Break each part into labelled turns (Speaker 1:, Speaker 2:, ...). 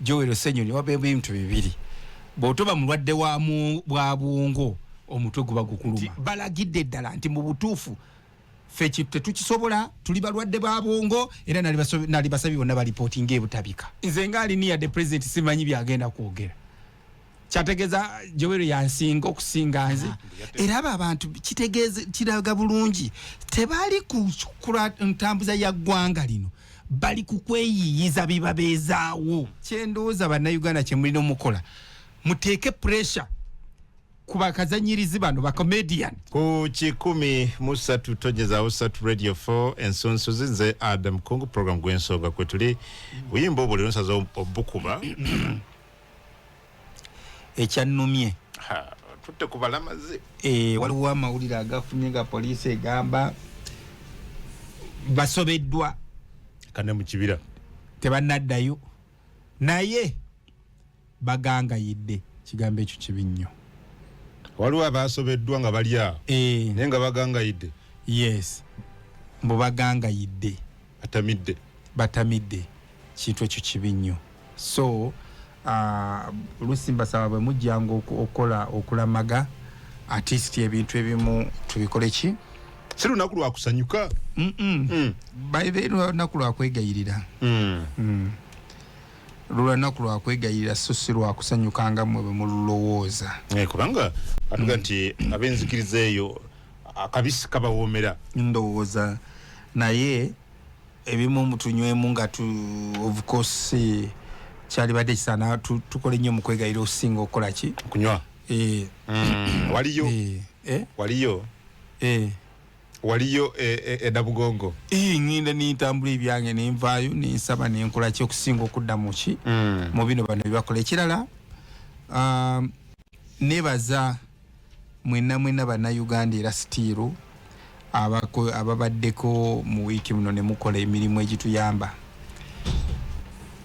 Speaker 1: Joel Senyoni wabebe ebintu bibiri bw'otoba mulwadde bwa bwongo omutwe guba gukuluma balagidde ddala nti mu butuufu ffe tetukisobola tuli balwadde ba bwongo era nali basabye bonna balipotinga ebutabika nze ngaali niya the president simanyi byagenda kwogera kyategeeza Joel yansinga okusinga nze era abo abantu kiraga bulungi tebali ku ntambuza ya ggwanga lino bali kukweyiyiza bibabeezaawo kyendowooza bannayuganda kye mulina omukola muteeke pressure ku bakazanyirizi bano bakomedian
Speaker 2: ku 103 togezaawo 3 radio 4 ensonsozi nze Adam Kungu program gw'ensonga kwe tuli buyimba obwo leero nsaza obukuba
Speaker 1: ekyannumye
Speaker 2: tutte ku balamaze
Speaker 1: waliwo amawulire agafunye nga poliisi egamba basobeddwa
Speaker 2: kane mu kibira
Speaker 1: tebannaddayo naye bagangayidde kigambo ekyo kibi nnyo
Speaker 2: waliwo abasobeddwa nga bali awo naye nga bagangayidde
Speaker 1: yes mbu bagangayidde batamidde kintu ekyo kibi nnyo so oluusi mbasaba bwe mujjanga okulamaga artist ebintu ebimu tubikole ki
Speaker 2: si lunaku lwakusanyuka
Speaker 1: bayibe lunaku lwakwegayirira lunaku lwakwegayirira so si lwakusanyukanga mmwe bwe mululowooza
Speaker 2: kubanga atuga nti ab'enzikiriza eyo akabisi kabawoomera
Speaker 1: ndowooza naye ebimu mutunywemu nga of course kyali badde kisaana tukole nnyo mu kwegayira okusinga okukola ki
Speaker 2: kunywa waliyo edabugongo
Speaker 1: ngenda nintambula ebyange nenvaayo nensaba nenkola ki okusinga okudda mu ki mu bino bano byebakola ekirala nebaza mwenna bannayuganda era sitiiru ababaddeko mu wiiki muno ne mukola emirimu egituyamba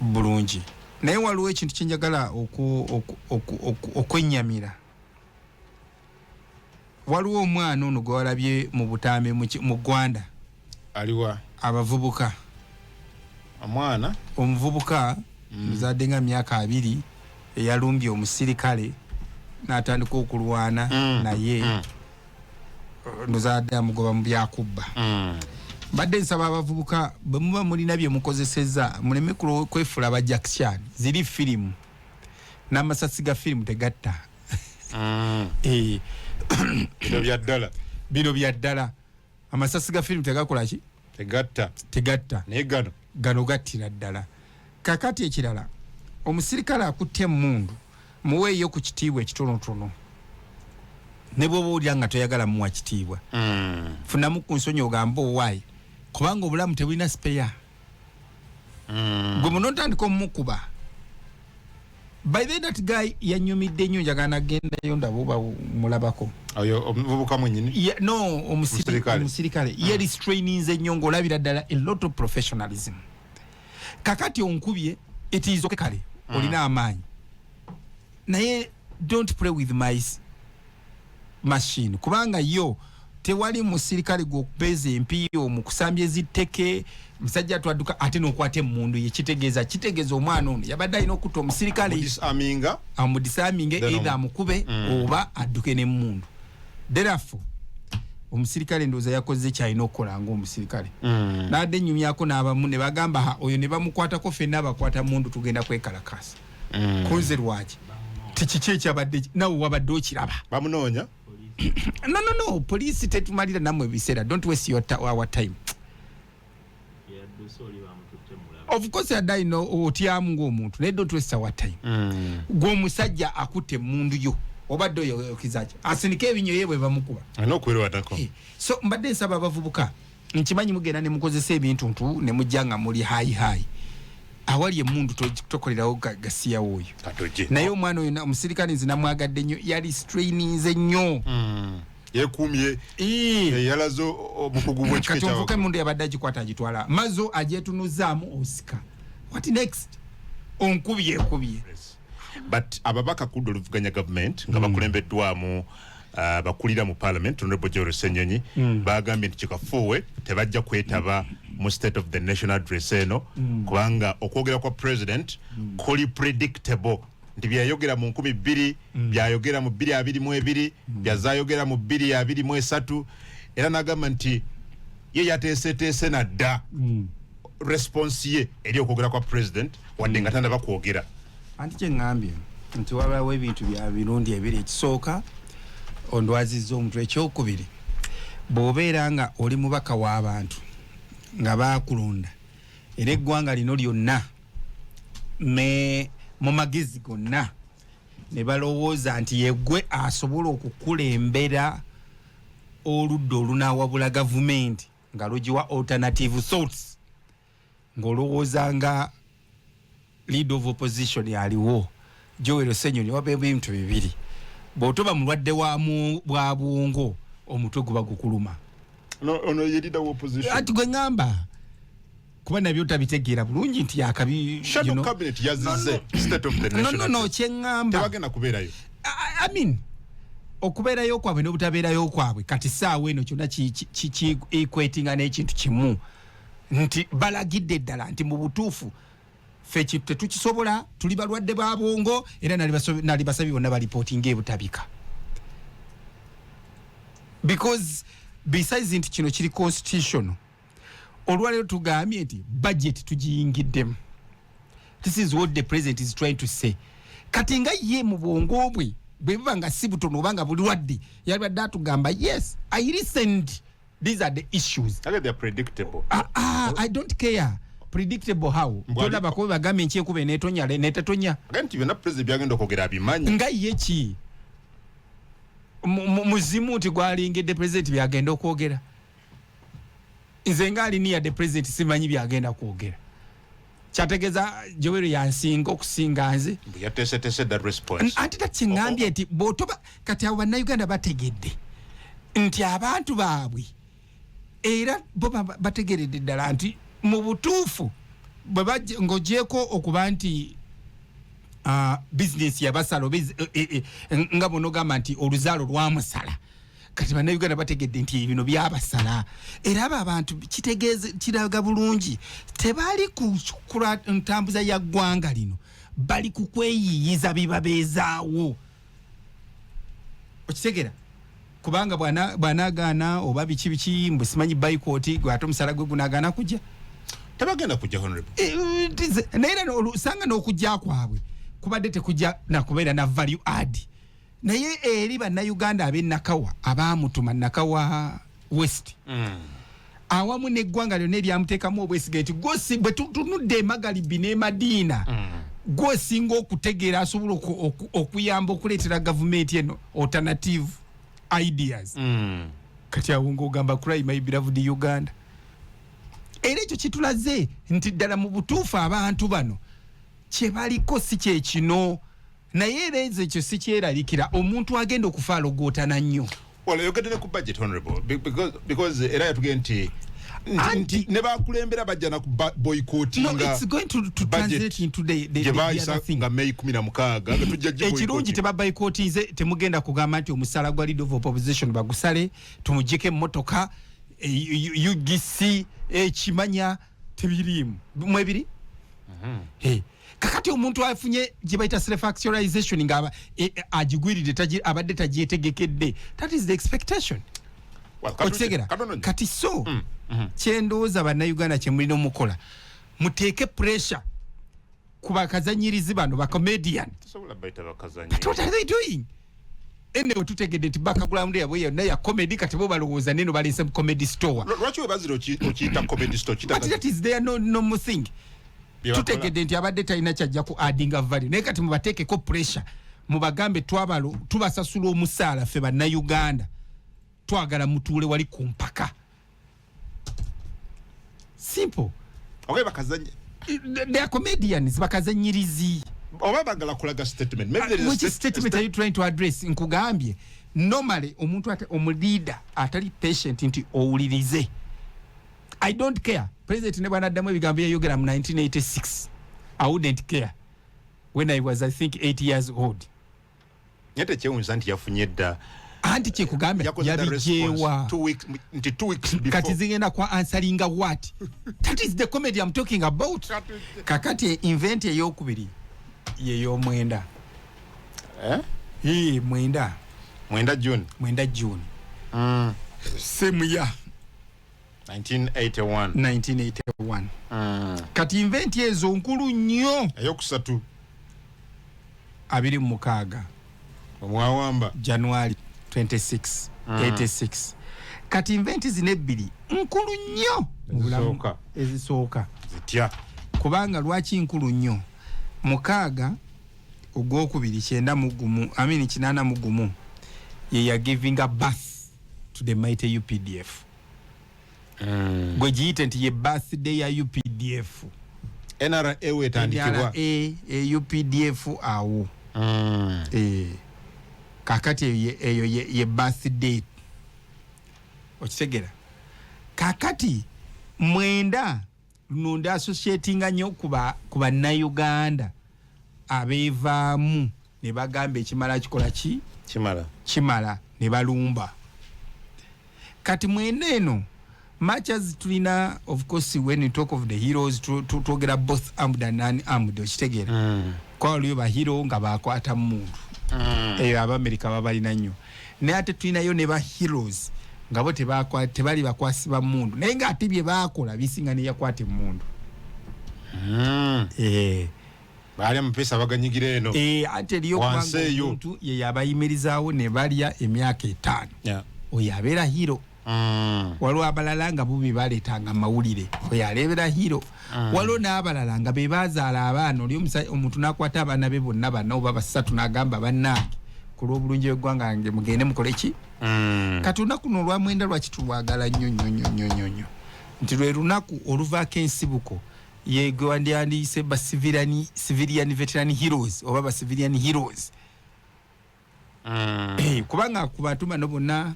Speaker 1: bulungi naye waliwo ekintu kyenjagala okwennyamira waliwo omwana ono gwe walabye mu butambe mu Ggwanda
Speaker 2: aliwa
Speaker 1: abavubuka omuvubuka muzadde nga myaka 2 eyalumbye omusirikale n'atandika okulwana naye muzadde amugoba mu byakubba badde nsaba abavubuka bwe muba mulina bye mukozeseza muleme kwefuula aba Jackson ziri firimu n'amasasi ga firimu tegatta bino bya ddala amasasi ga firimu tegakola ki tegatta
Speaker 2: naye
Speaker 1: gano gattira ddala kakati ekirala omusirikale akutte emmundu muweeyo ku kitiibwa ekitonotono ne bw'oba olya nga toyagala muwa kitiibwa funamu ku nsonyi ogamba owaayi kubanga obulamu tebulina sipeya gwe muno ntandika omumukuba by the that guy yanyumidde nnyo njagala nagendayo ndaba oba mulabako
Speaker 2: oyo omuvubuka mwennyini
Speaker 1: no omusirikale ye restraininze nnyo ng'olabira ddala a lot of professionalism kakati onkubye it is okay kale olina amaanyi naye don't play with my machine kubanga yo tewali musirikale gw'okubeeza empiyo mu kusambya eziteke musajja twadduka ate n'okwata emmundu ye kitegeeza omwana ono yabadde alina okutta omusirikale amudisaminge either amukube oba adduke n'emmundu therefore omusirikale ndowooza yakoze kyalina okukola ng'omusirikale n'adde ennyumyako n'abamu ne bagamba oyo ne bamukwatako ffenna abakwata mundu tugenda kwekalakasa kunze lwaki tikiki ekyabadde nawe wabadde okiraba
Speaker 2: bamunoonya
Speaker 1: no poliisi tetumalira nammwe ebiseera don't waste our time of course adai no otyamu ng'omuntu naye don't waste our time gw'omusajja akutte emmundu yo obadde oyo kizaaki asinika ebinyo ye bwe bamukuba
Speaker 2: n'okwerwatako
Speaker 1: so mbadde nsaba abavubuka nkimanyi mugenda ne mukozesa ebintu ntu ne mujja nga muli hayi awali emmundu tokolerawo gasiyawo oyo naye omwana oyo omusirikale nze namwagadde nnyo yali straininze nnyo
Speaker 2: yekumye yalazo obukugu bw'ekika
Speaker 1: kati omuvubuka emmundu yabadde agikwata agitwala mazo ajetunuzaamu osika what next onkubye
Speaker 2: but ababaka kudde oluvuganya government nga bakulembeddwamu bakulira mu parliament honorable Joel Senyonyi bagambye nti kikafuwe tebajja kwetaba mu state of the nation address eno kubanga okwogera kwa president kuli predictable nti byayogera mu 2000 byayogera mu 2022 byazayogera mu 2023 era nagamba nti ye yateeseteese nadda response ye eri okwogera kwa president wadde nga tandaba kwogera
Speaker 1: anti kyengambye nti wabaawo ebintu bya birundi ebiri ekisooka ondwazizza omutwe ekyokubiri bw'obeera nga oli mubaka w'abantu nga baakulonda era eggwanga lino lyonna mu magezi gonna ne balowooza nti yeggwe asobola okukulembera oludda olunaawabula gavumenti nga lugiwa alternative thoughts ng'olowooza nga leader of opposition yaliwo Joel Senyonyi wabeewo ebintu bibiri bw'otoba mulwadde bwa bwongo omutwe guba gukuluma
Speaker 2: ono ye leader of opposition
Speaker 1: ati gwe ngamba kuba nabyo tabitegeera bulungi nti yakabi
Speaker 2: shadow cabinet yazizze state of the nation
Speaker 1: no kyengamba
Speaker 2: tebagenda kubeerayo
Speaker 1: I mean okubeerayo kwabwe n'obutabeerayo kwabwe kati saawa eno kyonna ki equatinga n'ekintu kimu nti balagidde ddala nti mu butuufu ffe ekintu tetukisobola tuli balwadde ba bwongo era nali basabye bonna balipootinga ebutabika because besides nti kino kiri constitutional olwaleero tugambye nti budget tugiyingiddemu. This is what the president is trying to say. Kati nga ye mu bwongo bwe bwe nga si butono obanga bulwadde yalibadde atugamba yes I listened, these are the issues.
Speaker 2: They are predictable.
Speaker 1: I don't care. Predictable how? Tola bakobe bagambe nchi ekube netonya le netetonya.
Speaker 2: Ganti bena president byagenda okogera abimanyi.
Speaker 1: Nga yechi muzimu nti gwalingedde president byagenda okwogera. Nze ngali niya the president simanyi byagenda kwogera. Kyategeza Joel yansinga okusinga nze.
Speaker 2: Yatese that response.
Speaker 1: Anti takingambye nti botoba kati abo bannayuganda bategedde nti abantu baabwe era bo bategeredde ddala nti mu butuufu bwe ng'ogyeko okuba nti business yabasala nga bono gamba nti oluzaalo lwamusala kati bannayuganda bategedde nti bino byabasala era abo abantu kiraga bulungi tebali kukula ntambuza ya ggwanga lino bali kukweyiyiza bibabeezaawo okitegera kubanga bwanagaana oba biki mbu simanyi boycott gwe ate omusala gwe gunagaana kujja
Speaker 2: tabagenda kujja honorable
Speaker 1: naye usanga n'okujja kwabwe kubadde tekujja nakubeera na value add naye eri bannayuganda ab'enakawa abaamutuma nakawa west awamu n'eggwanga lyonna eryamuteekamu obwesiga nti gwosi bwe tutunudde emagalibi n'emadiina gwosinga okutegeera asobola okuyamba okuleetera gavumenti eno alternative ideas kati awo ng'ogamba cry my beloved Uganda era ekyo kitulaze nti ddala mu butuufu abantu bano kye baliko si kye kino naye era ekyo si kyeraliikira omuntu agenda okufaala ogootana nnyo.
Speaker 2: Well, yogedde ne ku budget honorable because era yatugenda nti ne bakulembera bajja na boycottinga.
Speaker 1: No, it's going to translate into the other thing.
Speaker 2: Nga May 16
Speaker 1: ekirungi tebaboycottinze temugenda kugamba nti omusala gwa leader of opposition bagusale tumugike emmotoka UGC ekimanya tebirimu mwebiri kakati omuntu afunye gye bayita self-actualization nga agigwiridde abadde tagyetegekedde, that is the expectation. Okitegera kati so kyendowooza bannayuganda kye mulina omukola muteeke pressure ku bakazanyirizi bano bacomedian. But what are they doing? Ene otutegedde nti bakagulamu yabwe yonna ya comedy kati bo balowooza neno balese mu comedy store.
Speaker 2: Lwaki we bazira okiyita comedy store?
Speaker 1: But that is there no thing. Tutegedde nti abadde talina kyajja ku addinga value naye kati mubateekeko pressure mubagambe tubasasula omusaala ffe bannayuganda twagala mutuule wali ku mpaka. Simple.
Speaker 2: Okay, bakazanya.
Speaker 1: They are comedians, bakazanyirizi.
Speaker 2: Oba bagala kulaga statement. Maybe there is
Speaker 1: which statement are you trying to address? Nkugambye normally omuntu leader atali patient nti owulirize. I don't care. President ne bwanaddamu ebigambo yayogera mu 1986. I wouldn't care when I was I think 8 years old.
Speaker 2: Yete kyewunza nti yafunye dda
Speaker 1: anti kyekugambye yabijewa
Speaker 2: 2 weeks before
Speaker 1: kati zigenda kwa answeringa what that is the comedy I'm talking about kakati event eyokubiri yeyo mwenda mwenda June same year
Speaker 2: 1981
Speaker 1: kati event ezo nkulu nnyo
Speaker 2: eyokusatu
Speaker 1: 26
Speaker 2: omwawamba
Speaker 1: January 26 86 kati event zine ebbiri nkulu nnyo ezisooka
Speaker 2: zitya
Speaker 1: kubanga lwaki nkulu nnyo 6 ogwokubiri 81 ye ya giving a birth to the mighty UPDF gwe giyite nti ye birthday ya UPDF
Speaker 2: NRA wetandikibwa
Speaker 1: UPDF awo kakati eyo ye birthday okitegera kakati mwenda luno associatinga nnyo kuba Uganda abeevaamu ne bagamba ekimala kikola ki kimala ne balumba kati mwenda eno much as tulina of course when you talk of the heroes twogera both armed and unarmed okitegera kwa waliyo bahero nga bakwata muntu eyo Abamerika babalina nnyo naye ate tulinayo ne ba heroes nga bo tebali bakwasiba mundu naye nga ate bye bakola bisinga ne yakwata mundu
Speaker 2: bali amapesa baganyigira eno
Speaker 1: ate liyo kubanga omuntu ye yabayimirizaawo ne balya emyaka 5 oyo abeera hero waliwo abalala nga bubi baleetanga amawulire oyo aleebera hero waliwo n'abalala nga be bazaala abaana oli omuntu n'akwata abaana be bonna bana oba basatu n'agamba bannange ku lw'obulungi bw'eggwanga nge mugende mukole ki kati olunaku luno olwamwenda lwaki tulwagala nnyo nti lwe lunaku oluvaako ensibuko ye gwe wandiyandiyise ba civilian veteran heroes oba ba civilian heroes kubanga ku bantu bano bonna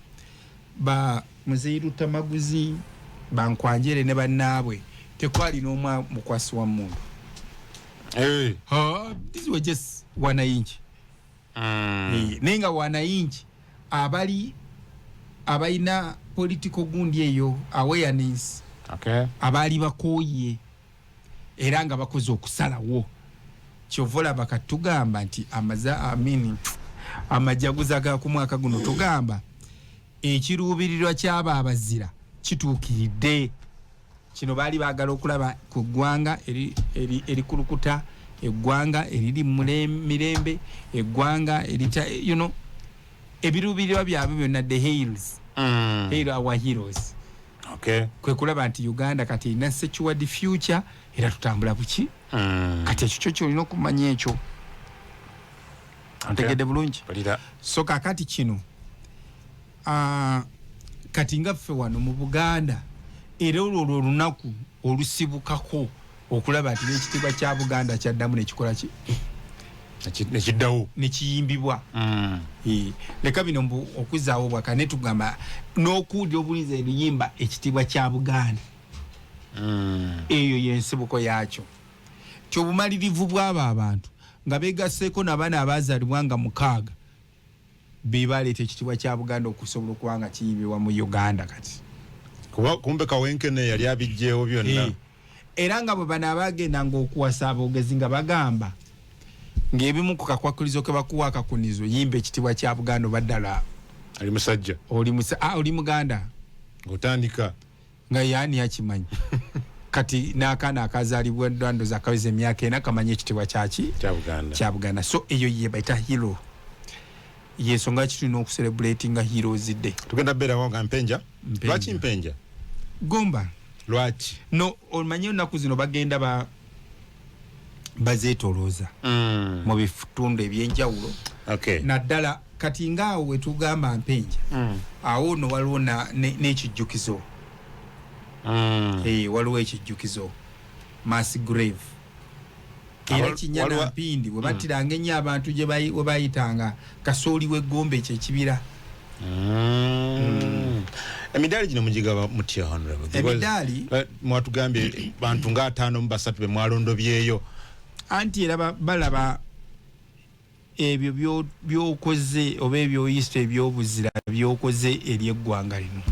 Speaker 1: ba Muzeeyi Tamaguzi bankwanjere ne bannaabwe tekwali n'omwa mukwasi wa mundu this was just wananchi nenga wananchi abalina political gundi eyo awareness abali bakoye era nga bakoze okusalawo kyovola bakatugamba nti amajaguza ga ku mwaka guno tugamba ekiruubirirwa kyaba abazira kituukiridde kino baali baagala okulaba ku ggwanga erikulukuta eggwanga eriri mirembe eggwanga erita ebiruubirirwa byabwe byonna the hails hail our heroes kwe kulaba nti Uganda kati erina secured future era tutambula buki kati ekyo kyolina okumanya ekyo ntegedde bulungi so kakati kino kati nga ffe wano mu Buganda era olwo olunaku olusibukako okulaba nti n'ekitiibwa kya Buganda kyaddamu nekikola ki
Speaker 2: nekiddawo
Speaker 1: nekiyimbibwa leka bino okuzaawo bwaka ne tugamba n'okuwulira obulinzi eriyimba ekitiibwa kya Buganda eyo yensibuko yaakyo kyobumalirivu bw'abo abantu nga beegasseeko n'abaana abaazaalibwa nga 6 bebaleeta ekitiibwa kya Buganda okusobola okuba nga kiyimbibwa mu Uganda kati
Speaker 2: kumbe Kawenkene yali abijjeewo byonna
Speaker 1: era nga bwe bano abagendanga okuwasa aboogezi nga bagamba ng'ebimu ku kakwakulizo ke bakuwa akakunizo yimba ekitiibwa kya Buganda obaddala
Speaker 2: ali musajja
Speaker 1: oli Muganda
Speaker 2: ng'otandika
Speaker 1: nga yaani yakimanyi kati n'akaana akazaalibwa ndoza akaweza emyaka 4 kamanya ekitiibwa kya Buganda so eyo ye bayita hero yensonga kitulina okucelebratinga heroes day
Speaker 2: tugenda beerawo nga mpenja lwaki mpenja
Speaker 1: gomba
Speaker 2: lwaki
Speaker 1: no omanyi ennaku zino bagenda bazeetolooza mu bitundu ebyenjawulo naddala kati ngaawo wetugamba mpenja awo no waliwo n'ekijjukizo waliwo ekijjukizo mass grave era Kinyana Mpindi bwe battiranga ennyo abantu gye bayitanga kasooli w'eggombe ekyo ekibira
Speaker 2: emidaali gino mugigaba mutya honorable
Speaker 1: emidaali
Speaker 2: mwatugambye bantu nga 5 mu 3 be mwalondobyeyo
Speaker 1: anti era balaba ebyo byokoze oba ebyoyise ebyobuzira byokoze eri eggwanga lino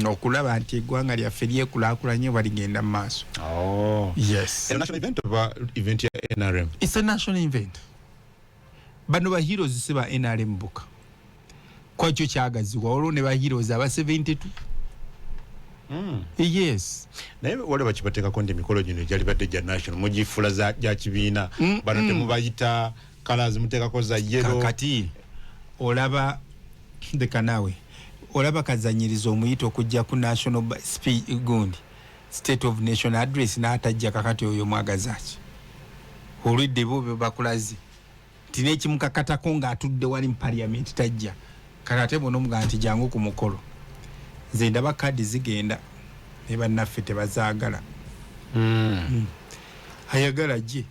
Speaker 1: okulaba nti eggwanga lyaffe lyekulaakulanye baligenda mu maaso. Yes.
Speaker 2: A national event oba event ya NRM?
Speaker 1: It's a national event. Bano ba heroes si ba NRM boka. Kwakyo kyagazibwa olwo ne ba heroes aba 72. Yes.
Speaker 2: Naye wale bakibateekako ndi emikolo gino egyali badde gya national mugifula gya kibiina bano temubayita colors muteekako za yellow.
Speaker 1: Kakati olaba dekanawe olaba kazanyiriza omuyito okujja ku national speech gundi state of nation address n'atajja kakati oyo mwagazaki olwedde bo bakulazi tinekimukakatako ng'atudde wali mu parliament tajja kakate bono muga nti jangu ku mukolo nze ndaba kadi zigenda ne bannaffe tebazaagala ayagala gye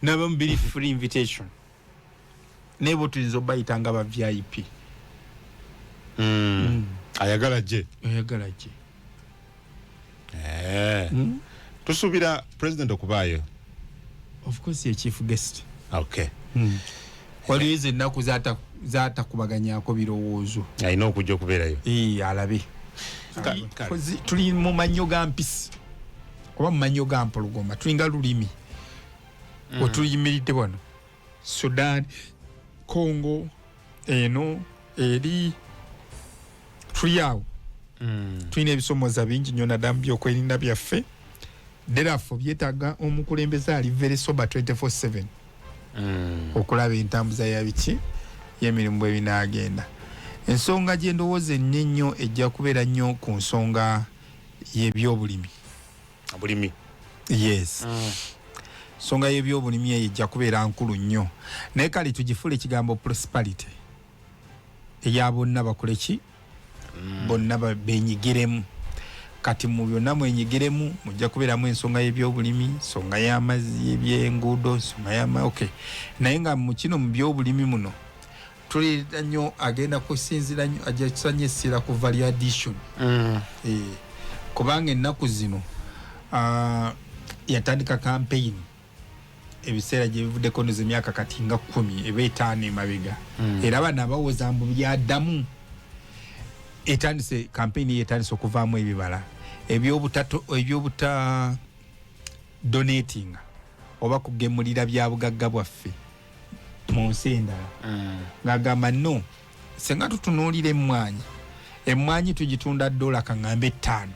Speaker 1: naba mubiri free invitation nebo tuyinza obayitanga ba VIP.
Speaker 2: Ayagala gye tusuubira president okubaayo.
Speaker 1: Of course ye chief guest.
Speaker 2: Okay.
Speaker 1: Waliwo izo ennaku zaatakubaganyako birowoozo
Speaker 2: alina okujja okubeerayo
Speaker 1: alabe tuli mu mannyo ga mpisi oba mu mannyo ga mpologoma tulinga lulimi wetuyimiridde wano Sudan, Congo, eno eri tuli awo tulina ebisomoza bingi nnyo nadamu byokwerinda byaffe derafo byetaaga omukulembeze ali very sober 24/7 okulaba entambuza ya biki y'emirimu bwe binaagenda. Ensonga gye ndowooza ennyo ejja kubeera nnyo ku nsonga y'ebyobulimi. Yes. Nsonga y'ebyobulimi eyo ejja kubeera nkulu nnyo naye kale tugifule ekigambo prosperity eya bonna bakole ki bonna benyigiremu. Kati mu byonna mwenyigiremu mujja kubeeramu ensonga y'ebyobulimi, ensonga y'amazzi, y'ebyenguudo, ensonga okay. Naye nga mu kino mu byobulimi muno tulira nnyo agenda kusinzira nnyo ajja kusanyisira ku value addition. Kubanga ennaku zino yatandika campaign ebiseera gye bivuddeko neze emyaka kati nga 10 eba 5 emabega era bana bawoza mbu byaddamu etandise campaign yetandise okuvaamu ebibala ebyobuta donating oba kugemulira bya bugagga bwaffe mu nsi endala ng'agamba no senga tutunuulira emmwanyi tugitunda $5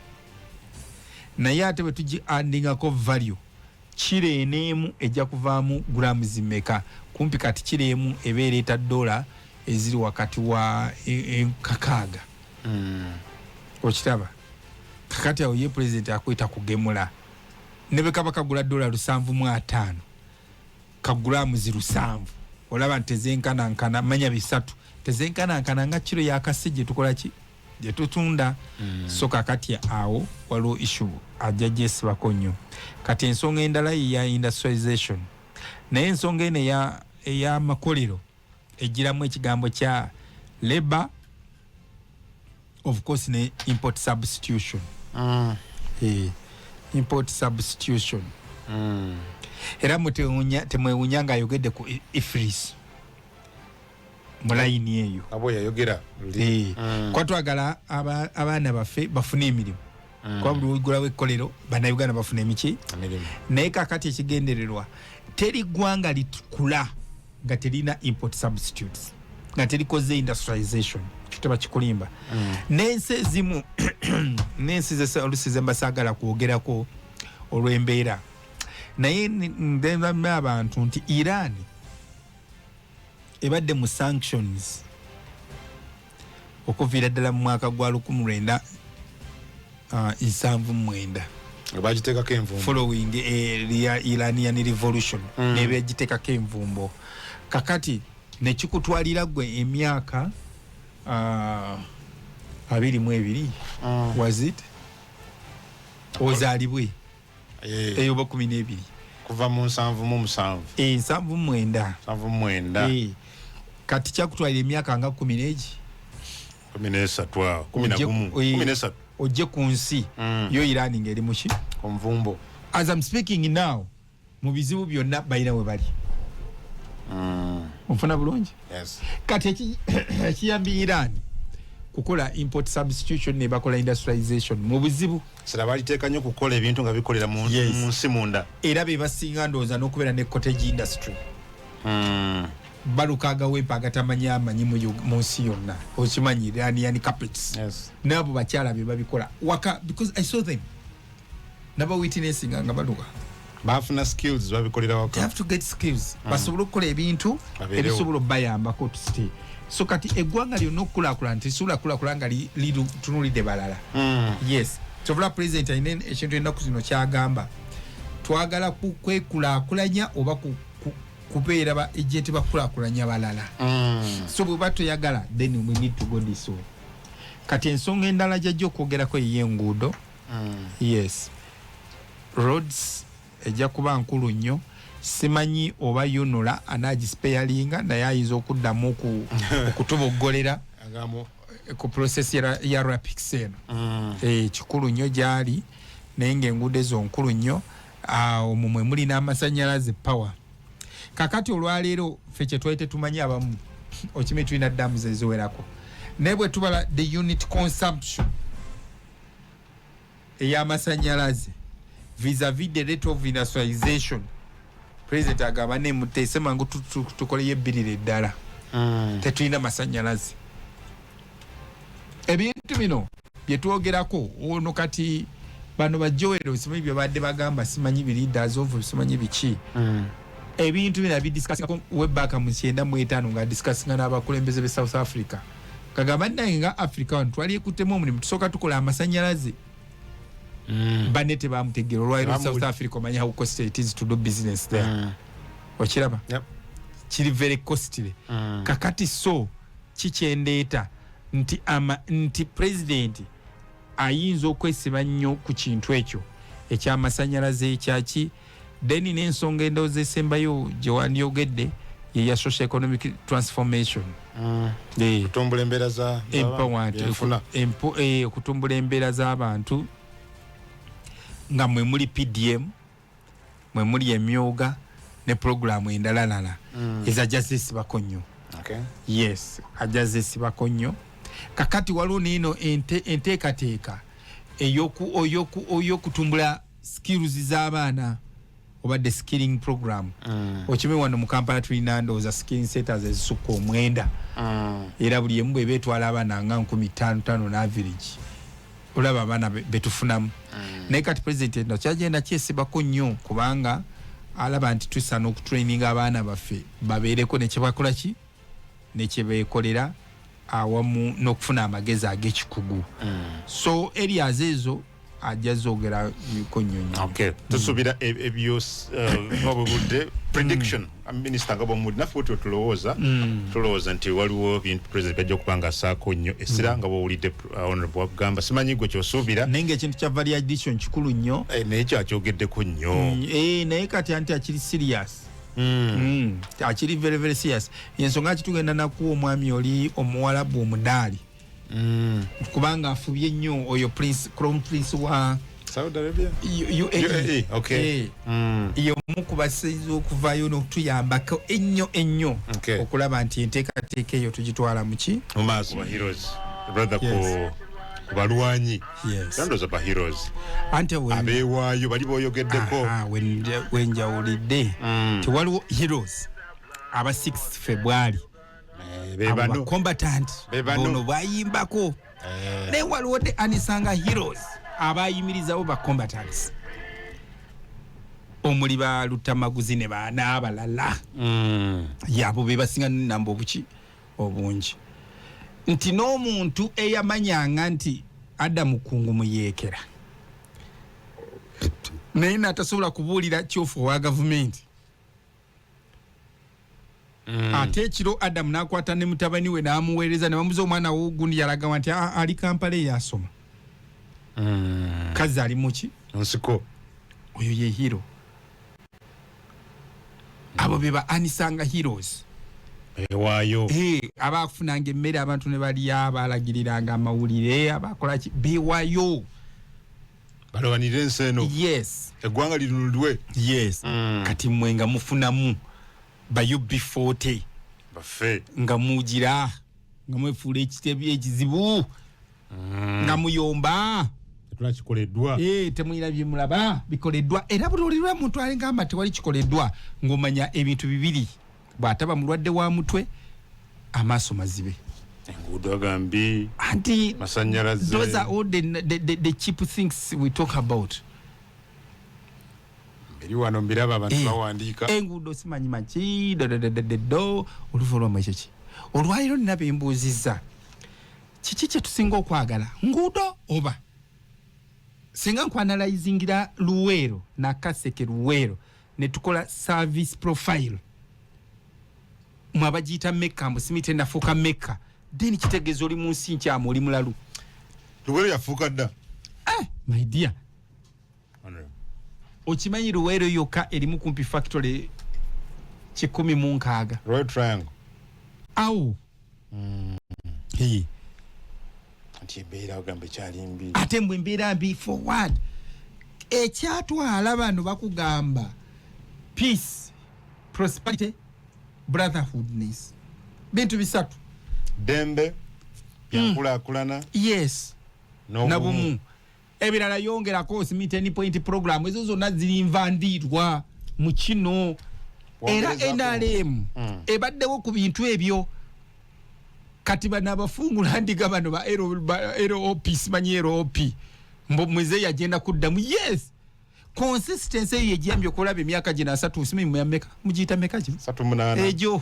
Speaker 1: naye ate bwe tugiandingako value kiro eneemu ejja kuvaamu grams mmeka kumpi kati kiro emu eba ereeta $, eziri wakati wa kakaaga. Okitaba kakati awo ye president akwita kugemula ne bwe kaba kagula $7.50 kagulamu 7 olaba ntezenkanankana manya bisatu tezenkanankana nga kiro yakasi gye tukola ki gye tutunda. So kakati awo waliwo issue ajja gyesibako nnyo. Kati ensonga endala ya industrialization naye ensonga eno ey'amakolero egiramu ekigambo kya labor of course ne import substitution. Import substitution. Era temwewunya nga ayogedde ku IFRIS mulayini eyo
Speaker 2: abo yayogera
Speaker 1: kwa twagala abaana baffe bafune emirimu kwa buli wigulawo ekkolero bannayuganda bafune emiki naye kakati ekigendererwa teri ggwanga litukula nga terina import substitutes nga terikoze industrialization kitaba kikulimba n'ensi ezimu n'ensi olusi zembasaagala kwogerako olw'embeera naye ndemba abantu nti Iran ebadde mu sanctions okuviira ddala mu mwaka gwa 1979
Speaker 2: bagiteekako envumbo
Speaker 1: following Iranian revolution nebagiteekako envumbo kakati nekikutwalira gwe emyaka 22 was it ozaalibwe eyo 12
Speaker 2: kuva mu 7
Speaker 1: 7 kati kyakutwalira emyaka nga 13 ojje ku nsi yo Iran ngeri muki
Speaker 2: konvumbo.
Speaker 1: As I'm speaking now mu bizibu byonna bayina we bali Mfuna bulungi.
Speaker 2: Yes.
Speaker 1: Kati ekiyambi Iran kukola import substitution ne bakola industrialization mu buzibu.
Speaker 2: Sira baliteeka nnyo kukola ebintu nga bikolera mu nsi munda.
Speaker 1: Era be basinga ndowooza n'okubeera ne cottage industry. Balukaga wepa agatamanya amanyi mu nsi yonna. Okimanyi Iranian carpets.
Speaker 2: Yes.
Speaker 1: Nabo bakyala be babikola. Waka because I saw them. Nabo witnessing nga baluka.
Speaker 2: Bafuna skills babikolera waka.
Speaker 1: They have to get skills. Basobola okukola ebintu ebisobola bayambako to stay. So kati eggwanga lyonna okukulaakulana terisubula kulaakulana nga litunulidde balala. Yes. Sobola president ayina ekintu ennaku zino kyagamba. Twagala kwekulaakulanya oba kubeera ba ejenti bakulaakulanya balala. So bwe batoyagala then we need to go this way. Kati ensonga endala gyajja okwogerako ey'enguudo. Yes. Roads ejja kuba nkulu nnyo. Simanyi oba yunula anagispayalinga naye ayinza okuddamu okutuboggolera ku process ya rapix eno. Kikulu nnyo gyali naye ng'enguudo ezo nkulu nnyo. Omwo mwe muli n'amasannyalaze power. Kakati olwaleero ffe kye twali tetumanyi abamu okimanyi tulina ddamu zeziwerako naye bwe tubala the unit consumption ey'amasannyalaze vis-a-vis the rate of industrialization. President agamba ne muteese mangu tukoleyo ebbirira eddala. Tetulina masannyalaze. Ebintu bino bye twogerako ono kati bano bajowero simanyi bye badde bagamba simanyi leaders of simanyi biki. Ebintu bino bidiscussingako webaka mu 1995 nga discussinga n'abakulembeze be South Africa. Kagamba naye nga Africa wano twaliekuttemu omulimu tusooka tukola amasannyalaze. Banete bamutegera olwaliro South Africa omanya how costly it is to do business there. Okiraba?
Speaker 2: Yep.
Speaker 1: Kiri very costly. Kakati so kikyendeeta nti president ayinza okwesiba nnyo ku kintu ekyo eky'amasannyalaze ekyaki then n'ensonga endowooza esembayo gye wandiyogedde ye ya social economic transformation.
Speaker 2: Kutumbula embeera
Speaker 1: okutumbula embeera z'abantu nga mwe muli PDM mwe muli emyoga ne programu endalalala ezajja zesibako nnyo. Yes, ajja zesibako nnyo. Kakati waliwo nino enteekateeka ey'okutumbula skills z'abaana obadde skilling program. Okimanyi wano mu Kampala tulina ndowooza skilling centers ezisukka 9. Era buli emu bw'eba etwala abaana nga 15 na average. Olaba abaana betufunamu. Naye kati president eno kyagenda kyesibako nnyo kubanga alaba nti tusaana okutraininga abaana baffe babeereko ne kye bakola ki ne kye beekolera awamu n'okufuna amagezi ag'ekikugu. So areas ezo ajja zoogera ko nnyo.
Speaker 2: Okay. Tusuubira ebyo obudde prediction minister nga bw'omudde naffe otwo tulowooza nti waliwo bintu president ajja okuba nga asaako nnyo essira nga bw'owulidde honorable wagamba simanyi gwe ky'osuubira
Speaker 1: naye ng'ekintu kya validation kikulu nnyo
Speaker 2: naye kyakyogeddeko nnyo
Speaker 1: naye kati anti akiri serious. Akiri very very serious. Yensonga kitugenda nakuwa omwami oli omuwalabu omudaali kubanga afubye nnyo oyo Crown Prince wa
Speaker 2: Saudi Arabia
Speaker 1: UAE.
Speaker 2: Okay.
Speaker 1: Iyo mukubasiza okuvaayo n'okutuyambako ennyo okulaba nti enteekateeka eyo tugitwala muki
Speaker 2: mu maaso heroes brother ku balwanyi ndoza ba heroes abeewaayo bali booyogeddeko
Speaker 1: wenjawulidde tiwaliwo heroes aba 6 February bebano combatant bono bayimbako naye waliwo de anisanga heroes abayimirizawo ba combatants omuli ba Lutamaguzi ne baana abalala yabo be basinga namba obuki obungi nti n'omuntu eyamanyanga nti Adamu Kungu muyeekera naye natasobola kubuulira kyofu wa gavumenti ate ekiro Adamu n'akwata ne mutabani we n'amuweereza ne bamuza omwana wo ogundi yalaga nti ali Kampala yasoma kazi ali muki
Speaker 2: nsiko
Speaker 1: oyo ye hero. Abo beba anisanga heroes
Speaker 2: waayo
Speaker 1: abafunanga emmere abantu ne bali abalagirira amawulire abakola ki biwayo
Speaker 2: balwanira ensi eno
Speaker 1: yes
Speaker 2: eggwanga linunulwe
Speaker 1: yes kati mwenga mufunamu ba UB40
Speaker 2: bafe
Speaker 1: nga mujira nga mwefula ekitebi ekizibu nga muyomba
Speaker 2: tulakikoleddwa
Speaker 1: temuyina byemulaba bikoleddwa era bulolirwa muntu alinga amate wali kikoleddwa ng'omanya ebintu bibiri bw'ataba mulwadde wa mutwe amaaso mazibe
Speaker 2: enguudo agambi
Speaker 1: anti
Speaker 2: masanyalaze
Speaker 1: those are all the cheap things we talk about
Speaker 2: mbiri wano mbiraba abantu bawandiika
Speaker 1: enguudo simanyi maki do oluvolwama ekyo ki olwaliro nina bembuuzizza kiki kye tusinga okwagala nguudo oba singa nkwanalizingira Luweero Nakaseke Luweero ne tukola service profile mwabagiyita meka mbusimite nafuuka meka then kitegeeza oli mu nsi nkyamu oli mulalu
Speaker 2: Luweero yafuuka dda
Speaker 1: my dear okimanyi Luweero yokka erimu kumpi factory 116
Speaker 2: Royal Triangle
Speaker 1: awo
Speaker 2: anti embeera ogambe kyali mbi
Speaker 1: ate mbwe embeera mbi forward ekyatwala bano bakugamba peace prosperity brotherhoodness bintu bisatu
Speaker 2: dembe byankulaakulana
Speaker 1: yes nabumu ebirala yongerako simite point program ezo zonna ziri nvandirwa mu kino era NRM ebaddewo ku bintu ebyo kati bana abafungula ndiga bano ba LOP simanyi LOP mweze yagenda kuddamu yes consistency yejambye okulaba emyaka gina 3 simanyi mu yameka mugiyita meka ki
Speaker 2: 38
Speaker 1: ejo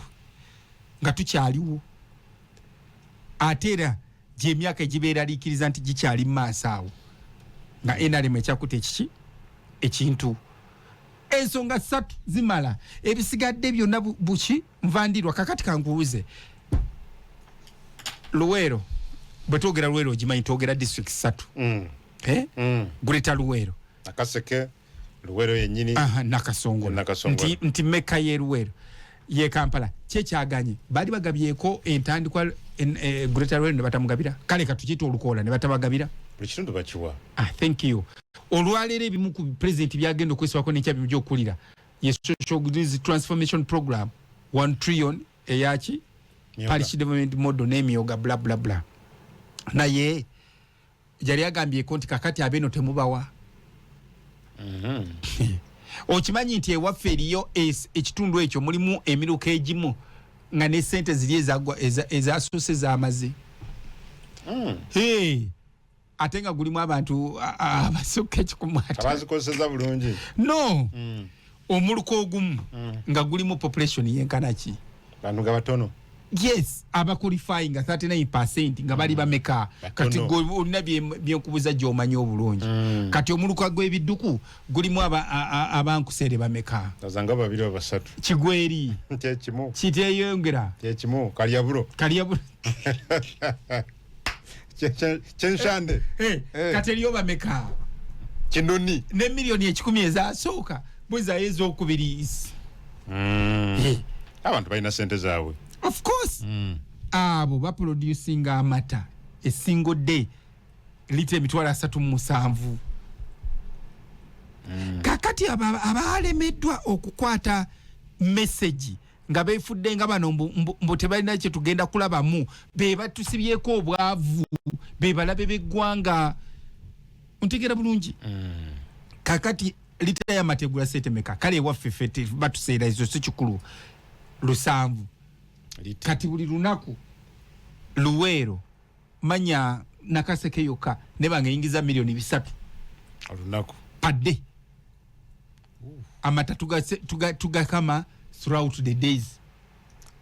Speaker 1: nga tukyaliwo atera je emyaka egibeera likiriza nti gikyali maaso awo nga NRM ekyakuta ekiki ekintu ensonga 3 zimala ebisigadde byonna buki nvandirwa kakati kanguuze Luweero bwetwogera Luweero ogimanyi twogera district 3 Greater Luweero
Speaker 2: Nakaseke Luweero yennyini
Speaker 1: Nakasongola nti meka ye Luweero ye Kampala kyekyaganye baali bagabyeko entandikwa Greater Luweero ne batamugabira kale katukiyita olukoola ne batabagabira
Speaker 2: buli kitundu bakiwa
Speaker 1: thank you olwaleero ebimu ku president byagenda okwesibako n'ekyabimu gy'okulira ye social transformation program 1 trillion eyaki parish development model n'emyoga bla bla bla naye yali agambyeko nti kakati abeno temubawa okimanyi nti ewaffe eriyo ekitundu ekyo mulimu emiruka egimu nga ne sente ziri ezasuse z'amaze ate nga gulimu abantu abasukka ekikumwata
Speaker 2: abazikozesa bulungi
Speaker 1: no omuluka ogumu nga gulimu population yenkanaki
Speaker 2: bantu nga batono
Speaker 1: yes abaqualifying 39% nga bali bameka kati olina byenkubuza gy'omanyi obulungi kati omuluka gw'ebidduku gulimu abankusere bameka
Speaker 2: tazanga babiri oba basatu
Speaker 1: kigweri
Speaker 2: kyekimu
Speaker 1: kiteyongera
Speaker 2: kyekimu kalyabulo kyenshande
Speaker 1: kati eriyo bameka
Speaker 2: kinoni
Speaker 1: ne milioni 10 ezasooka bwezayo ez'okubiri
Speaker 2: abantu balina sente zaabwe
Speaker 1: of course abo baproducing amata a single day lita emitwalo 37 kakati abalemeddwa okukwata message nga beefudde nga bano mbu tebalina kye tugenda kulabamu be batusibyeko obwavu be balabe b'eggwanga ntegera bulungi kakati lita y'amategula setemeka kale ewaffe fete batuseera ezo si kikulu 7 kati buli lunaku Luweero manya Nakaseke yokka ne bangayingiza milioni 3
Speaker 2: olunaku
Speaker 1: padde amata tugakama throughout the days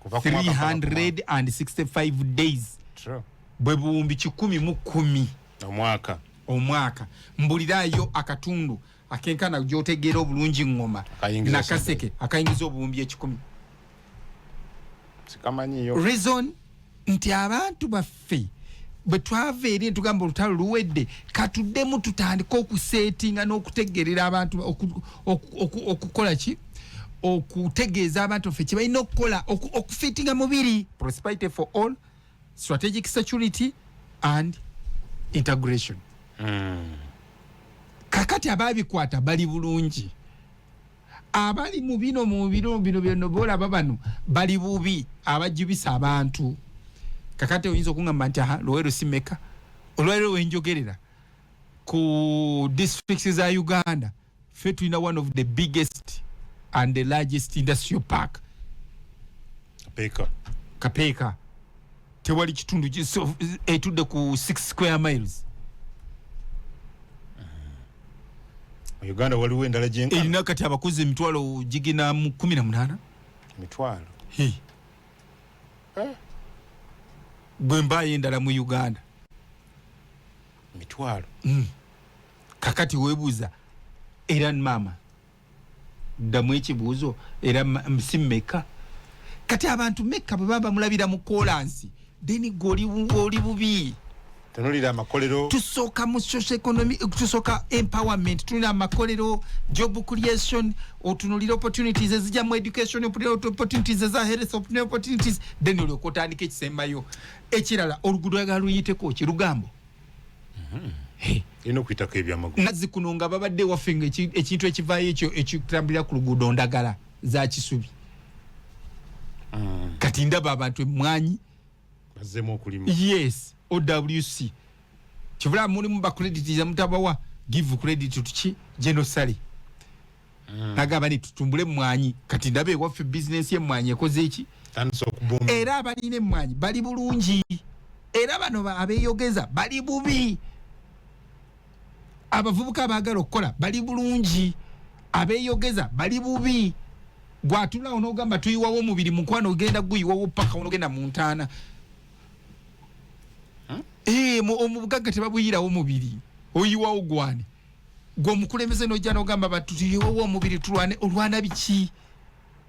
Speaker 1: 365 days bwe buwumbi 110 omwaka mbulirayo akatundu akenkana gyotegeera obulungi ngoma Nakaseke akayingiza obuwumbi 10
Speaker 2: sikamanyiyo
Speaker 1: reason nti abantu baffe bwe twava eri tugamba olutalo luwedde katuddemu tutandika okusetinga n'okutegerera abantu okukola ki okutegeeza abantu ffe kye balina okukola okufitinga mubiri prosperity for all strategic security and integration kakati ababikwata bali bulungi abali mu bino bino bolaba bano bali bubi abajibisa abantu kakate oyinza okungamba nti Luweero simeka olwalero wenjogerera ku districts za Uganda fe tulina one of the biggest and the largest industrial park Kapeeka tewali kitundu etudde ku 6 square miles
Speaker 2: Uganda waliwo endala jenka
Speaker 1: erina kati abakozi emitwalo gigina mu 18
Speaker 2: mitwalo
Speaker 1: gwe mbaye endala mu Uganda
Speaker 2: mitwalo
Speaker 1: kakati webuuza era mama ddamu ekibuuzo era msimeka kati abantu meka bwe baba mulabira mu kolansi deni goli bubi
Speaker 2: tunulira amakolero
Speaker 1: tusoka mu social economy tusoka empowerment tulina amakolero job creation otunulira opportunities ezija mu education opportunities za health opportunities then olokotandika ekisembayo ekirala olugudo luyiteko kirugambo
Speaker 2: ino kuitako ebyamagulu
Speaker 1: nazi kunonga babadde wafenga ekintu ekivaayo ekyo ekitambulira ku lugudo ndagala za kisubi kati ndaba abantu emwanyi
Speaker 2: bazemo okulima
Speaker 1: yes OWC kivula mulimu ba credit za mutabawa give credit tuki genosali nagaba ni tutumbule mwanyi kati ndabe waffe business ye mwanyi ekoze eki
Speaker 2: tanso kubomba
Speaker 1: era abaline mwanyi bali bulungi era bano abeyogeza bali bubi abavubuka bagala okukola bali bulungi abeyogeza bali bubi gwatula onogamba tuyiwawo mubiri mukwano ogenda guyiwawo paka onogenda mu ntaana omubugaga tebabuyirawo mubiri oyiwawo gwane gw'omukulembeze nojja nogamba batuyiwawo omubiri tulwane olwana biki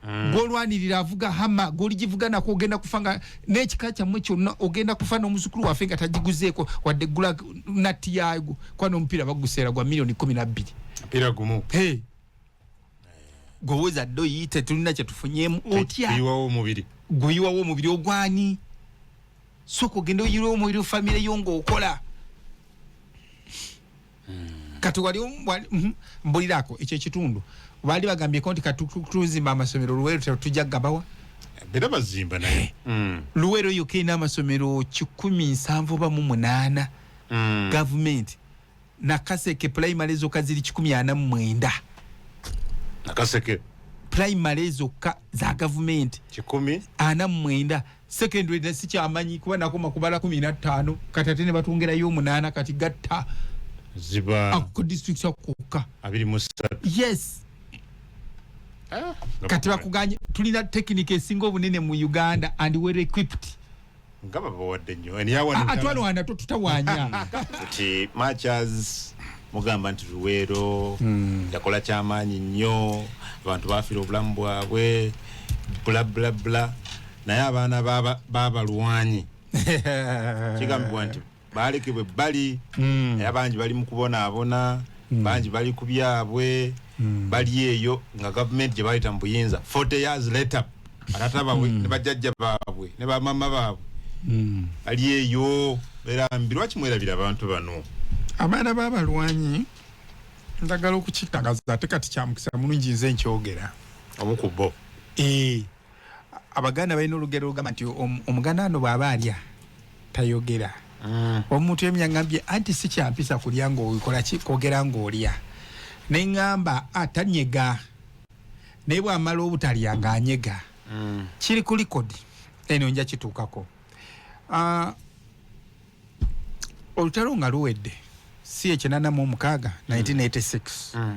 Speaker 1: gw'olwanirira avuga hama gw'oligivuga nako ogenda kufanga n'ekika kyammwe kyonna ogenda kufa n'omuzukulu waffe nga tagiguzeeko wadde gula natti yaagwo kwana omupiira baguseera gwa $12,000
Speaker 2: mpira gumu
Speaker 1: goweza ddo yite tulina kye tufunyemu otya
Speaker 2: guyiwawo
Speaker 1: omubiri ogwani soko gendo yiro omubiri family yongo okola kati wali mbulirako ekyo kitundu bali bagambye konti katuzimba amasomero Luweero tujja gabawa
Speaker 2: bera bazimba naye
Speaker 1: Luweero yokina amasomero 178 government na Kaseke primary zo kaziri 149
Speaker 2: Nakaseke
Speaker 1: primary zo za government 149 secondary nesi kyamanyi kuba nakoma kubala 15 katatene batungerayo 8 kati gatta
Speaker 2: ziba
Speaker 1: ku district okuka
Speaker 2: 23
Speaker 1: yes kati bakuganye tulina technique esinga obunene mu Uganda and well equipped
Speaker 2: ngaba bawadde nnyo eniyawa
Speaker 1: atwalo anda tutawanya
Speaker 2: ati matches mugamba nti Luweero yakola kyamaanyi nnyo abantu bafira obulamu bwabwe bla bla bla naye abaana b'abalwanyi kigambibwa nti balekebwe bali naye abangi bali mu kubonaabona bangi bali ku byabwe bali eyo nga gavumenti gye bayita mu buyinza 40 years later batata baabwe ne bajjajja baabwe ne bamama baabwe bali eyo era mbirwaki mwerabira abantu bano
Speaker 1: abaana b'abalwanyi ndagala okukitagaza ate kati kyamukisa mulungi nze nkyogera
Speaker 2: omukubo
Speaker 1: Abaganda balina olugero olugamba nti omuganda ano bw'aba alya tayogera omuntu emyangambye anti si kyampisa kulya ng'okola ki kwogera ng'olya ne ngamba atanyega naye bw'amala obutalya ng'anyega kiri ku likodi eno nja kituukako olutalo nga luwedde si ekyenanamu 1986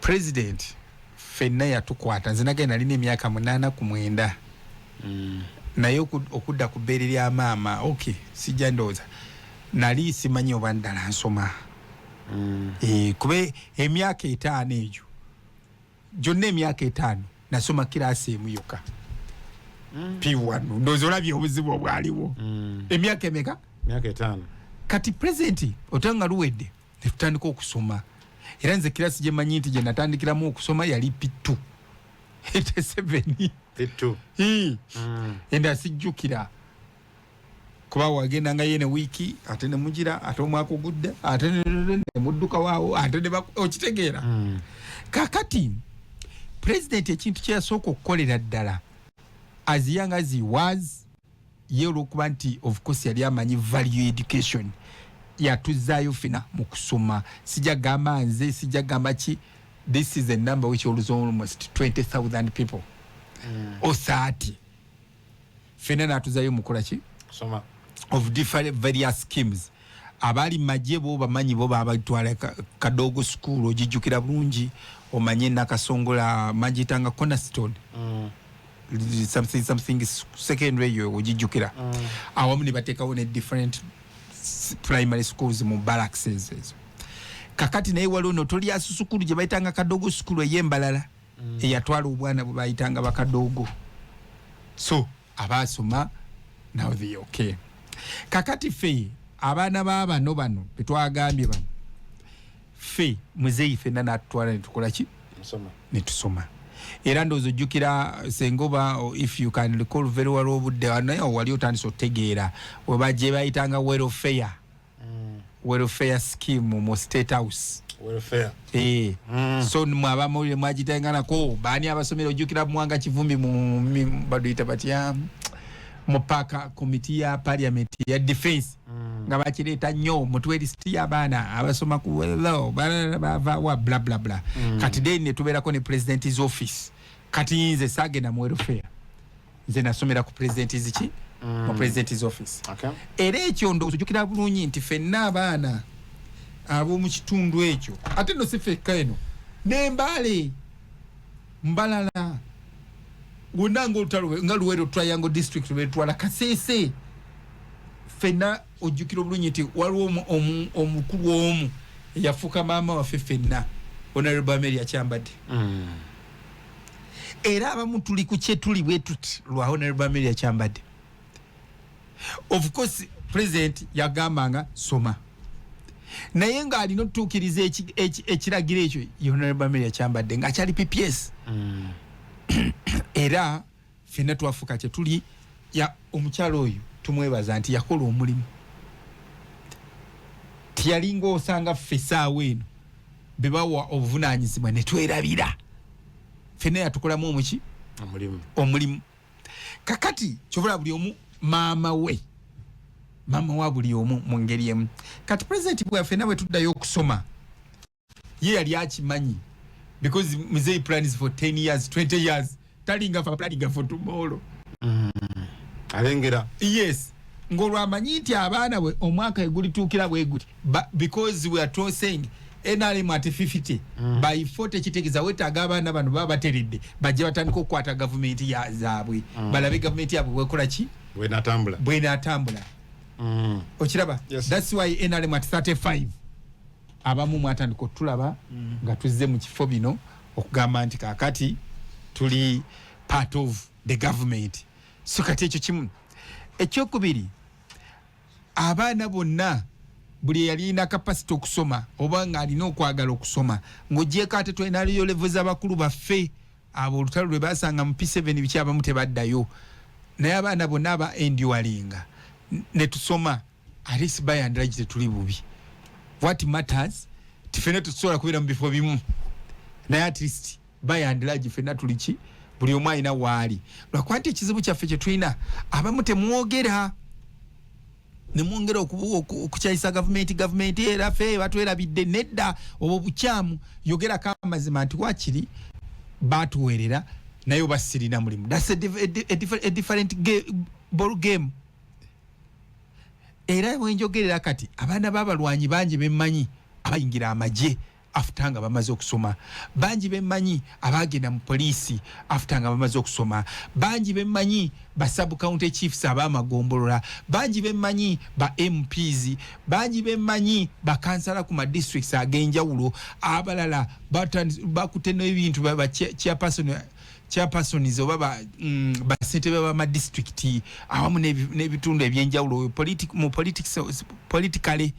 Speaker 1: president fenna yatukwata nze nagenda nalina emyaka 8 ku 9 naye okudda ku bbeere lya maama okay sijja ndowooza nali simanyi oba ndala nsoma kube emyaka 5 egyo gyonna emyaka 5 nasoma kiraasi emu yokka P1 ndowooza olabye obuzibu obwaliwo emyaka emeka
Speaker 2: myaka 5
Speaker 1: kati president otanga luwedde netutandika okusoma era nze kirasi gye manyi nti gye natandikiramu okusoma yali P2 87
Speaker 2: P2
Speaker 1: enda sijjukira kuba wagenda nga yene wiki ate ne mugira ate omwaka ogudde ate ne mudduka waawo ate ne okitegeera kakati president ekintu kyasooka okukolera ddala as young as he was ye olwokuba nti of course yali amanyi value education yatuzaayo fina mu kusoma sijja gamba nze sijja gamba ki this is a number which was almost 20,000 people or 30 fina natuzaayo mukola ki
Speaker 2: soma
Speaker 1: of different various schemes abali majje bo bamanyi bo babatwala kadogo school ogijjukira bulungi omanye nakasongola magitanga cornerstone something secondary yo ogijjukira awamu ne bateekawo ne different primary schools mu barracks ezo kakati naye waliwo notoli asusukulu gye bayitanga kadogo school ey'embalala eyatwala obwana bwe bayitanga bakadogo so abasoma now they okay kakati fe abaana b'abano bano betwagambye bano fe muzeeyi fenna natutwala netukola ki netusoma era ndowooza ojjukira sengoba if you can recall very well obudde naye wali otandise otegeera webajje bayitanga welfare scheme mu state house so mwabamawulire mwagitenganako baani abasomero ojjukira Mwanga Kivumbi mu baduyita batya mu paaka komiti ya parliament ya defense nga bakireeta nnyo mutwelisiti y'abaana abasoma ku law bava bla bla bla kati then ne tubeerako ne president's office kati nze saagenda mu welfare nze nasomera ku president's ki mu president's office era ekyo ndowooza ojjukira bulungi nti ffenna abaana ab'omu kitundu ekyo ate no si fekka eno n'embaale mbalala gonna ng'olutalo nga Luweero Triangle District lwetwala Kasese fenna ojjukira obulungi nti waliwo omukulu omu eyafuuka maama waffe fenna Honorable Amelia Kyambadde era abamu tuli ku kye tuli bwe tuti lwa Honorable Amelia Kyambadde of course president yagambanga soma naye ng'alina otutuukiriza ekiragiro ekyo Honorable Amelia Kyambadde ng'akyali PPS era fenna twafuuka kye tuli ya omukyalo oyo tumwebaza nti yakola omulimu tiyalinga osanga ffe essaawa eno bebawa obuvunaanyizibwa ne twerabira fenna yatukolamu omuki omulimu kakati kyovula buli omu maama wa buli omu mu ngeri emu kati president bwaffe nabwe tuddayo okusoma ye yali akimanyi because Mzee plans for 10 years 20 years talinga for planning for tomorrow
Speaker 2: alengera
Speaker 1: yes ngolwamanyi nti abaana bwe omwaka egulituukira bwe guti because we are saying NRM at 50 by 40 kitegeeza wetaaga abaana bano baba bateredde bajje batandika okukwata gavumenti zaabwe balabe gavumenti yaabwe bwekola ki bwenatambula okiraba that's why NRM at 35 abamu mwatandika otulaba nga tuzze mu kifo bino okugamba nti kakati tuli part of the government so kati ekyo kimu ekyokubiri abaana bonna buli yalina capacity okusoma oba nga alina okwagala okusoma ng'ogyeko ate twinaliyo level z'abakulu baffe abo olutalo lwe basanga mu P7 biki abamu tebaddayo naye abaana bonna aba endualinga ne tusoma at least by and large tetuli bubi what matters tifene tusobola kubeera mu bifo bimu naye at least by and large fena tuliki buli omu alina waali lwakuba nti ekizibu kyaffe kye tulina abamu temwogera nemwongera okukyayisa gavumenti era ffe batwerabidde nedda obwo bukyamu yogerako amazima nti wakiri batuweerera naye oba sirina mulimu that's a different ball game era wenjogerera kati abaana b'abalwanyi bangi bemmanyi abayingira amagye after nga bamaze okusoma bangi bemmanyi abagenda mu poliisi after nga bamaze okusoma bangi bemmanyi ba sub county chiefs ab'amagombolola bangi bemmanyi ba MPs bangi bemmanyi ba kansala ku ma districts ag'enjawulo abalala bakuteno ebintu baba chairpersons oba basentebe bama district awamu n'ebitundu ebyenjawulo politically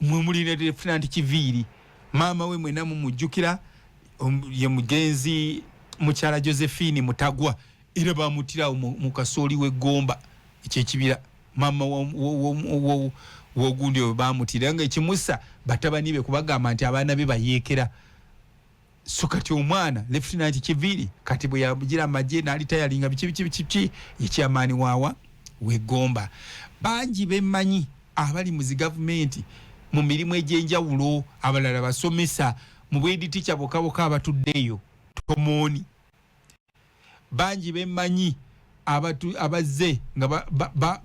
Speaker 1: mwemulina Lieutenant Kiviiri maama we mwena mumujjukira ye mugenzi mukyala Josephine Mutagwa era bamutira mu kasooli w'eggomba ekyekibira maama wogundi oyo bamutira nga ekimusa batabani be kubagamba nti abaana be bayeekera so kati omwana Lieutenant Kiviri kati bwe yagira amagye n'ali tayalinga bichi ekyamaani waawa wegomba bangi bemanyi abali mu gavumenti mu mirimu egy'enjawulo abalala basomesa mu bwedi teacher bokaboka abatuddeyo tomoni bangi bemanyi abazze nga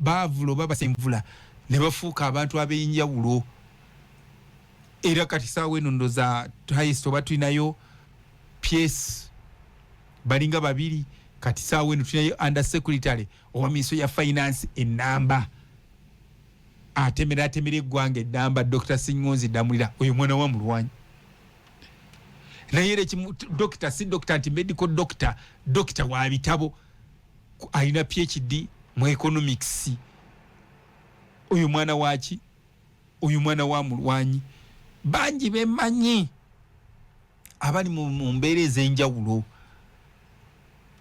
Speaker 1: bavulo babasemvula ne bafuuka abantu ab'enjawulo era kati saawa eno ndoza highest oba tulinayo PS balinga babiri kati saawa eno tulinayo under secretary owa minisitule ya finance enamba atemera eggwanga eddamba Dr. Singonzi Damulira oyo mwana wa Mulwanyi naye era doctor si doctor anti medical doctor wa bitabo alina PhD mu economics oyo mwana waki oyo mwana wa Mulwanyi bangi bemanyi abali mu mbeera ez'enjawulo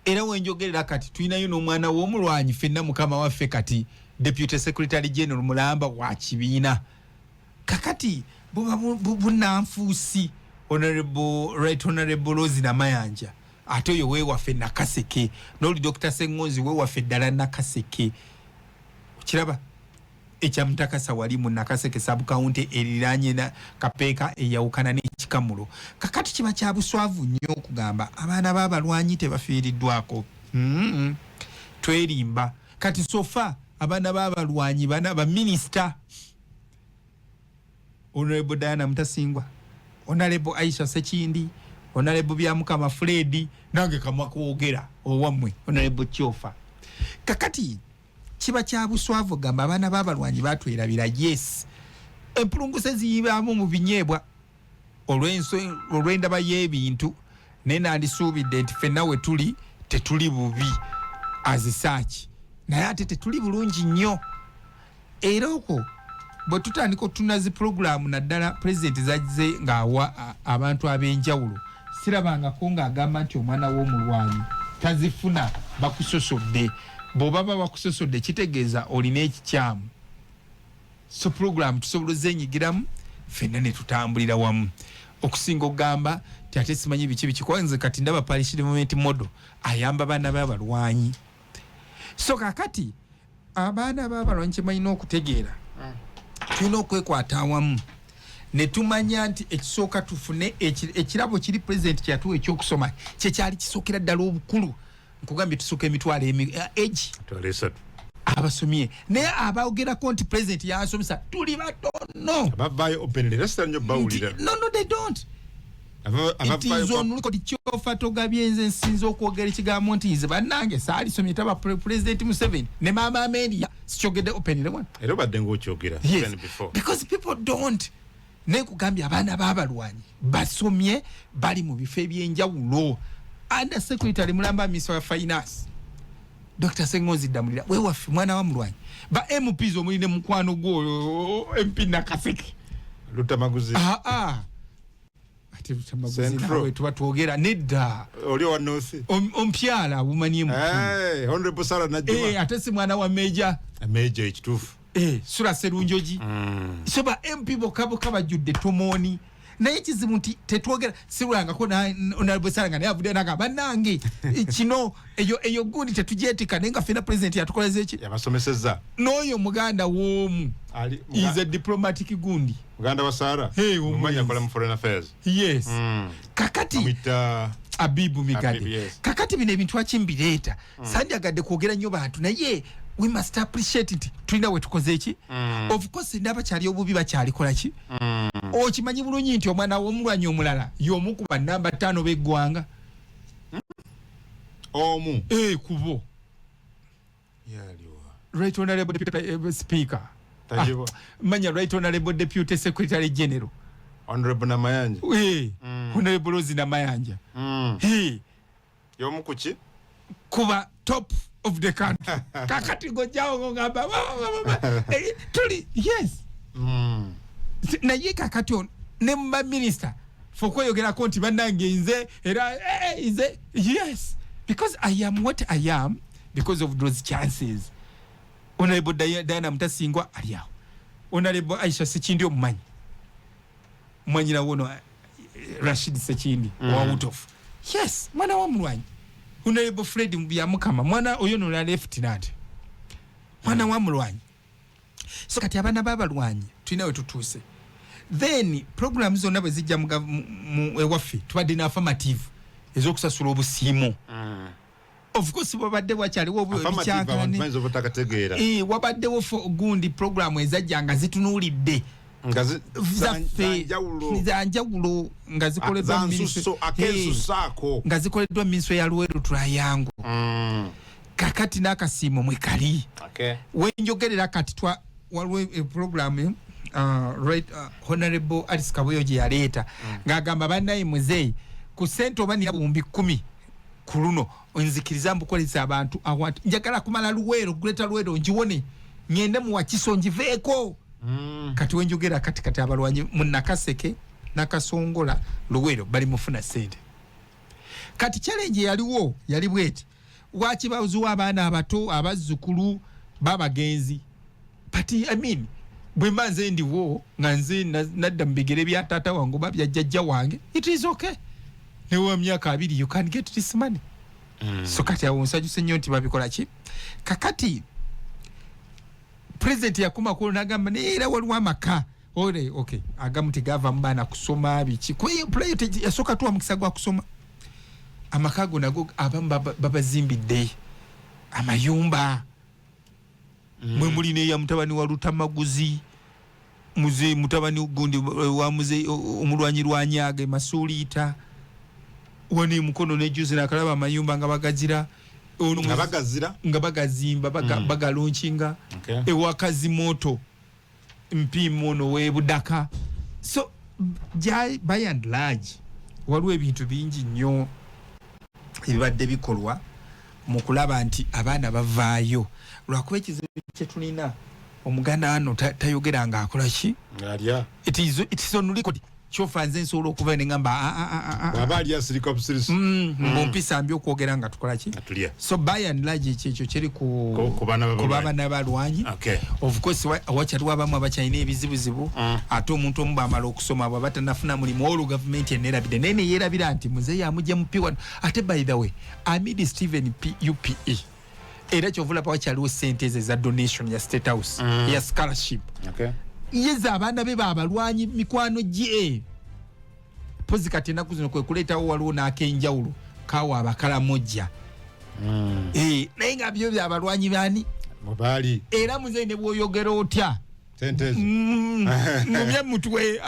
Speaker 1: era wenjogerera kati tulinayo n'omwana w'Omulwanyi ffenna mukama waffe kati Deputy Secretary General Mulamba wa kibiina kakati bunanfuusi Right Honorable Rose Namayanja ate oyo weewaffe Nakaseke n'oli Dr. Sengonzi weewaffe ddala Nakaseke kiraba ekyamutakasa wali mu Nakaseke sub-county eriranye na Kapeeka eyawukana n'ekikamulo kakati kiba kya buswavu nnyo okugamba abaana b'abalwanyi tebafiiriddwako twerimba kati sofa abaana b'abalwanyi bana ba minister Honorable Diana Mutasingwa Honorable Aisha Sekindi Honorable Byamukama Freddy nange kamwa kwogera owamwe Honorable Chofa kakati kiba kya buswavu gamba abaana b'abalwanyi batwerabira yes empulunguse ziyibaamu mu binyeebwa olw'endaba y'ebintu naye nandisuubidde nti ffenna we tuli tetuli bubi azisaaki naye ate tetuli bulungi nnyo era okwo bwe tutandika otunazi puroguramu naddala pulezidenti zagize ng'awa abantu ab'enjawulo sirabangako ng'agamba nti omwana w'Omulwanyi tazifuna bakusosodde bw'obaba bakusosodde kitegeeza olina ekikyamu so puroguramu tusobola ozeenyigiramu ffenna ne tutambulira wamu okusinga okugamba ti ate simanyi biki kwanze kati ndaba parish movement model ayamba baana b'abalwanyi so kakati abaana b'abalwanyi kyebalina okutegeera tulina okwekwata awamu ne tumanya nti ekisooka tufune ekirabo kiri president kyatuwa ekyokusoma kyekyali kisookera ddala obukulu nkugambye tusooka emitwalo egi abasomye naye abaogerako nti president yansomesa tuli batono
Speaker 2: abavaayo openly resta nnyo bawulira
Speaker 1: no they don't nti Chofa togabye nze nsinza okwogera ekigambo nti nze bannange saalisomye taba president Museveni ne maama Amendia sikyogedde openly one
Speaker 2: era obadde ng'okyogera even before
Speaker 1: because people don't ne kugambye abaana b'abalwanyi basomye bali mu bifo eby'enjawulo under secretary Mulamba Minister of Finance Dr. Sengonzi Damulira weewaffe mwana wa Mulwanyi ba MPs omuline mukwano gwo MP Nakaseke
Speaker 2: Lutamaguzi
Speaker 1: ate Lutamaguzi nawe tubatwogera nedda
Speaker 2: oli wa North
Speaker 1: ompyala bumanye mu
Speaker 2: Honorable Sara Najuma
Speaker 1: ate si mwana wa Major
Speaker 2: ekituufu
Speaker 1: Sura Serunjoji so ba MP bokaboka bajudde tomoni naye kizibu nti tetwogera sirwangako Honorable Sara nga naye avudde naga bannange kino eyo gundi tetujeetika naye nga ffenna president yatukoleza eki
Speaker 2: yabasomesezza
Speaker 1: n'oyo muganda w'omu is a diplomatic gundi
Speaker 2: muganda wa Sara omanya akola mu foreign affairs
Speaker 1: yes kakati Abibu Migade
Speaker 2: yes.
Speaker 1: kakati bino ebintu akimbireeta sandyagadde kwogera nnyo bantu naye we must appreciate nti tulina we tukoze eki of course n'abakyali obubi bakyalikola ki okimanyi bulungi nti omwana w'Omulwanyi omulala y'omu ku bannamba 5 b'eggwanga
Speaker 2: omu
Speaker 1: kubo
Speaker 2: yaliwa
Speaker 1: Right Honorable Deputy Speaker
Speaker 2: tajiwa
Speaker 1: manya Right Honorable Deputy Secretary General
Speaker 2: Honorable Namayanja
Speaker 1: Honorable Rose Namayanja
Speaker 2: y'omu kuki
Speaker 1: kuba top of the country kakati gojawo ngamba tuli yes naye kakati on ne mba minister fokweyogerako nti bannange nze era nze yes because I am what I am because of those chances Honorable Diana Mutasingwa aliawo Honorable Aisha Sekindi omumanyi mwanyina wono Rashid Sekindi out of yes mwana wa mulwanyi Honorable Fred Mbyamukama mwana oyo no left nat mwana wa mulwanyi so kati abana babalwanyi tulina we tutuse then programs zonna bwe zijja mu ewaffe tubadde na affirmative ezokusasula obusiimo of course babadde wakyaliwo bikyakane wabaddewo gundi program ezajja nga zitunulidde zanjawulo nga zikoleddwa nga zikoleddwa ministry ya Luweero Triangle kakati n'akasiimo mwe kali wenjogerera kati waliwo program right Honorable Alice Kabuyo gye yaleeta ng'agamba bannaye muzeeyi ku ssente oba nira bumbi 10 ku luno onzikiriza mbukoleza abantu awat njagala kumala Luweero Greater Luweero njiwone ngende mu Wakiso njiveeko kati wenjogera kati abalwanyi mu Nakaseke Nakasongola Luweero bali mufuna ssente kati challenge yaliwo yali bweti wakibazuwa abaana abato abazzukulu babagenzi but I mean bwe manze ndiwo nga nze nadda mbigere bya tata wangu babya jjajja wange it is okay newa myaka 2 you can get this money so kati awonsajuse nnyo nti babikola ki kakati president yakuma ko nagamba neera waliwo amaka ore okay agamuti gava mbana kusoma biki kwe play yasoka tu amukisa gwa kusoma amakago nago abamba babazimbidde amayumba mwe muline ya mutabani wa Lutamaguzi muze mutabani gundi wa muze omulwanyi lwanyage Masuliita woni mukono ne juzi nakalaba amayumba nga bagazira nga bagazimba bagalonchinga ewakazi moto mpimo no we budaka so by and large waliwo ebintu bingi nnyo ebibadde bikolwa mu kulaba nti abaana bavaayo lwakuba ekizibu kye tulina omuganda wano tayogera nga akola ki it is on record chofanze nsolo okuva ne ngamba
Speaker 2: babali asirika busirisi
Speaker 1: mpisa mbyo kwogera nga tukola ki so by and large ekyo kiri ku bana balwanyi of course wachaliwo abamu abakyalina ebizibuzibu ate omuntu omu bamala okusoma abo batanafuna mulimu olu government enerabidde naye neyerabira nti muzeeyi amujja mu P1 ate by the way Amid Stephen UPE era kyovula pa wakyaliwo sente za donation ya State House ya scholarship yeza abaana be babalwanyi mikwano gye pozi kati enaku zino kwe kuleetawo waliwo n'akenjawulo kawa abakala mojja naye nga byo byabalwanyi bani
Speaker 2: mubali
Speaker 1: era muzeeyi ne bw'oyogera otya
Speaker 2: sente
Speaker 1: mu byemutwe